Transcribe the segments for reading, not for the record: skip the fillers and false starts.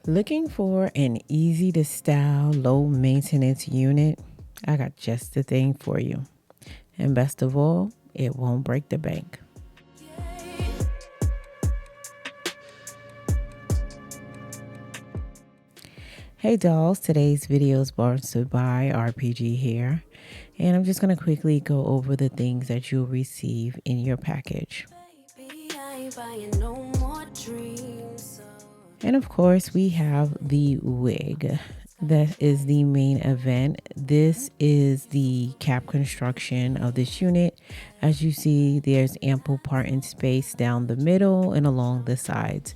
Looking for an easy to style, low maintenance unit? I got just the thing for you. And best of all, it won't break the bank. Hey dolls, today's video is sponsored by RPG Hair. And I'm just going to quickly go over the things that you'll receive in your package. And of course, we have the wig. That is the main event. This is the cap construction of this unit. As you see, there's ample parting space down the middle and along the sides.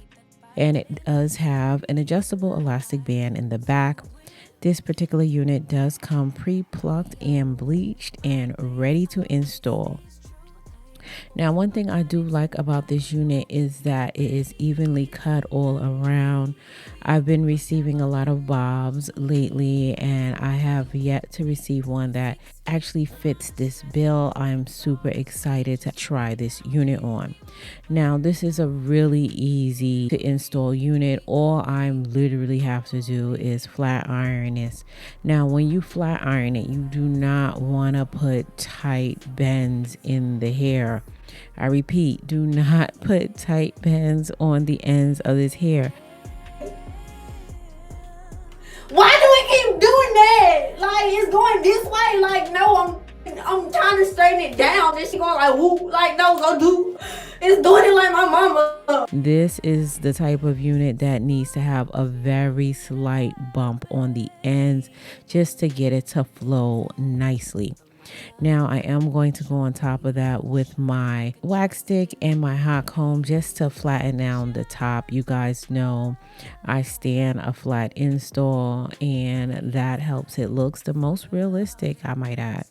And it does have an adjustable elastic band in the back. This particular unit does come pre-plucked and bleached and ready to install. Now, one thing I do like about this unit is that it is evenly cut all around. I've been receiving a lot of bobs lately, and I have yet to receive one that actually fits this bill. I'm super excited to try this unit on. Now, this is a really easy to install unit. All I literally have to do is flat iron this. Now, when you flat iron it, you do not want to put tight bends in the hair. I repeat, do not put tight bends on the ends of this hair. Why do we keep doing that? Like, it's going this way. Like, no, I'm trying to straighten it down. And she going like, whoop. Like, no, go do. It's doing it like my mama. This is the type of unit that needs to have a very slight bump on the ends just to get it to flow nicely. Now I am going to go on top of that with my wax stick and my hot comb just to flatten down the top. You guys know I stand a flat install, and that helps it looks the most realistic, I might add.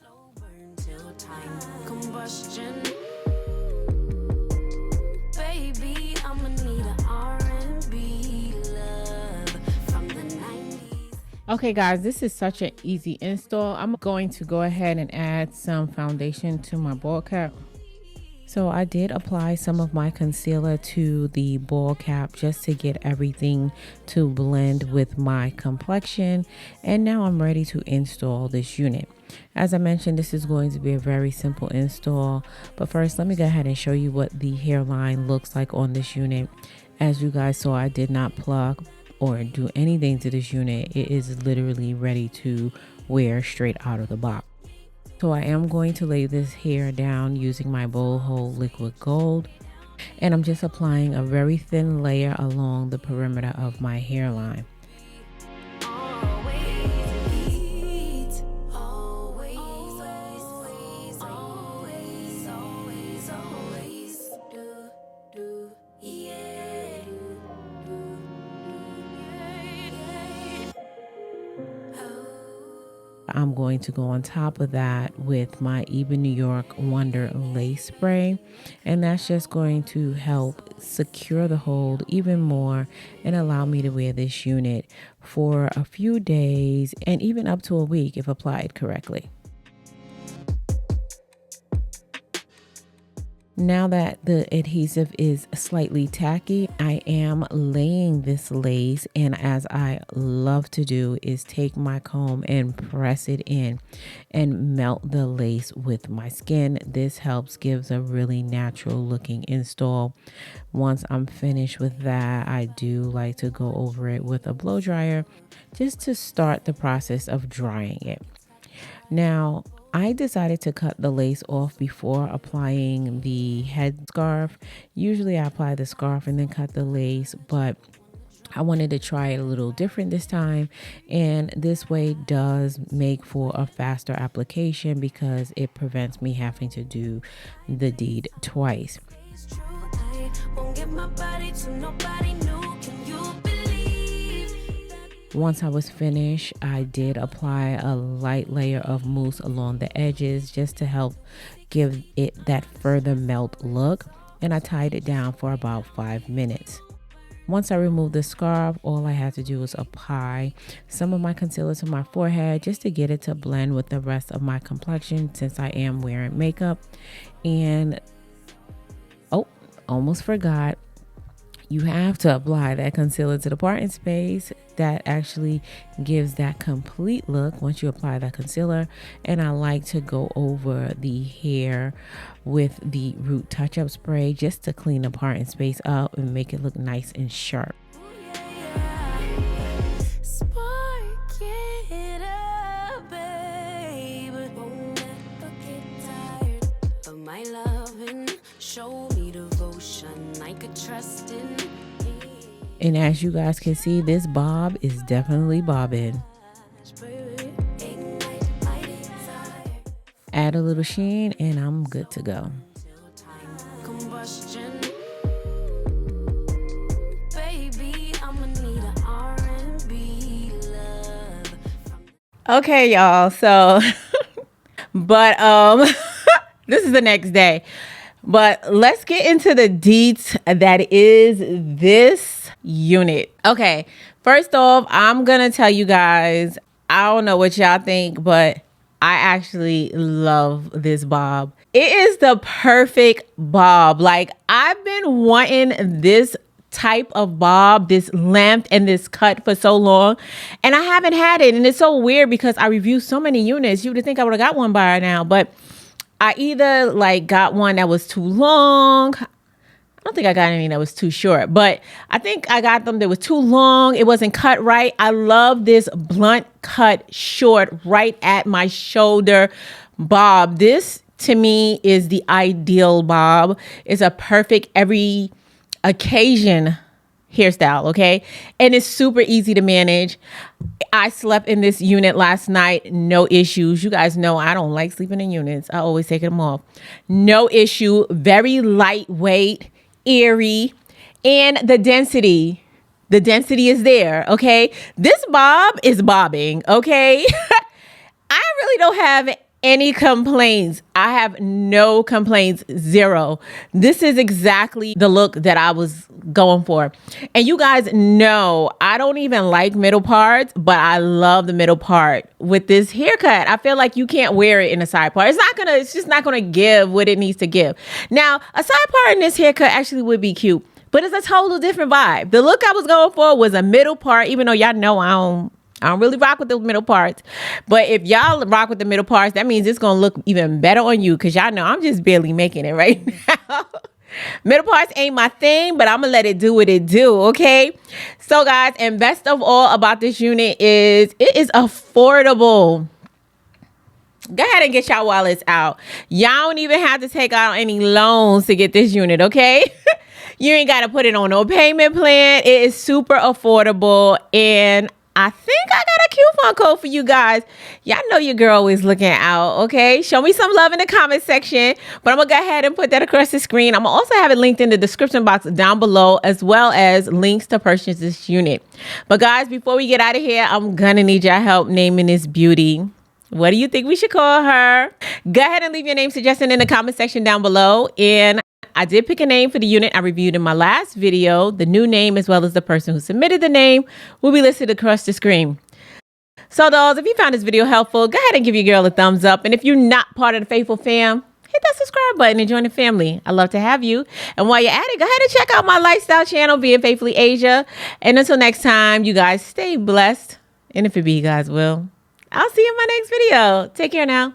Okay guys, this is such an easy install. I'm going to go ahead and add some foundation to my ball cap. So I did apply some of my concealer to the ball cap just to get everything to blend with my complexion. And now I'm ready to install this unit. As I mentioned, this is going to be a very simple install. But first, let me go ahead and show you what the hairline looks like on this unit. As you guys saw, I did not pluck or do anything to this unit. It is literally ready to wear straight out of the box. So I am going to lay this hair down using my Bowl Hold Liquid Gold, and I'm just applying a very thin layer along the perimeter of my hairline. I'm going to go on top of that with my Even New York Wonder Lace Spray, and that's just going to help secure the hold even more and allow me to wear this unit for a few days and even up to a week if applied correctly. Now that the adhesive is slightly tacky, I am laying this lace, and as I love to do is take my comb and press it in and melt the lace with my skin. This gives a really natural looking install. Once I'm finished with that, I do like to go over it with a blow dryer just to start the process of drying it. Now, I decided to cut the lace off before applying the head scarf. Usually I apply the scarf and then cut the lace, but I wanted to try it a little different this time, and this way does make for a faster application because it prevents me having to do the deed twice. Once I was finished, I did apply a light layer of mousse along the edges just to help give it that further melt look, and I tied it down for about 5 minutes. Once I removed the scarf, all I had to do was apply some of my concealer to my forehead just to get it to blend with the rest of my complexion since I am wearing makeup. And oh, almost forgot. You have to apply that concealer to the parting space. That actually gives that complete look once you apply that concealer. And I like to go over the hair with the Root Touch-Up Spray just to clean the parting space up and make it look nice and sharp. And as you guys can see, this bob is definitely bobbing. Add a little sheen and I'm good to go. Okay, y'all, so but this is the next day. But let's get into the deets that is this unit. Okay, first off, I'm gonna tell you guys, I don't know what y'all think, but I actually love this bob. It is the perfect bob. Like, I've been wanting this type of bob, this length and this cut for so long, and I haven't had it. And it's so weird because I reviewed so many units. You would think I would have got one by now, but I either like got one that was too long. I don't think I got any that was too short, but I think I got them that was too long. It wasn't cut right. I love this blunt cut short right at my shoulder bob. This to me is the ideal bob. It's a perfect every occasion hairstyle, okay? And it's super easy to manage. I slept in this unit last night, no issues. You guys know I don't like sleeping in units. I always take them off. No issue. Very lightweight, airy, and the density is there, okay? This bob is bobbing, okay? I really don't have any complaints. I have no complaints, zero. This is exactly the look that I was going for. And you guys know I don't even like middle parts, but I love the middle part with this haircut. I feel like you can't wear it in a side part. It's just not gonna give what it needs to give. Now, a side part in this haircut actually would be cute, but it's a total different vibe. The look I was going for was a middle part, even though y'all know I don't really rock with the middle parts. But if y'all rock with the middle parts, that means it's going to look even better on you, because y'all know I'm just barely making it right now. Middle parts ain't my thing, but I'm going to let it do what it do, okay? So, guys, and best of all about this unit is it is affordable. Go ahead and get y'all wallets out. Y'all don't even have to take out any loans to get this unit, okay? You ain't got to put it on no payment plan. It is super affordable, and I think I got a coupon code for you guys. Y'all know your girl is looking out, okay? Show me some love in the comment section, but I'm going to go ahead and put that across the screen. I'm going to also have it linked in the description box down below, as well as links to purchase this unit. But guys, before we get out of here, I'm going to need your help naming this beauty. What do you think we should call her? Go ahead and leave your name suggestion in the comment section down below. And I did pick a name for the unit I reviewed in my last video. The new name, as well as the person who submitted the name, will be listed across the screen. So, dolls, if you found this video helpful, go ahead and give your girl a thumbs up. And if you're not part of the Faithful fam, hit that subscribe button and join the family. I'd love to have you. And while you're at it, go ahead and check out my lifestyle channel, Being Faithfully Asia. And until next time, you guys stay blessed. And if it be God's will, I'll see you in my next video. Take care now.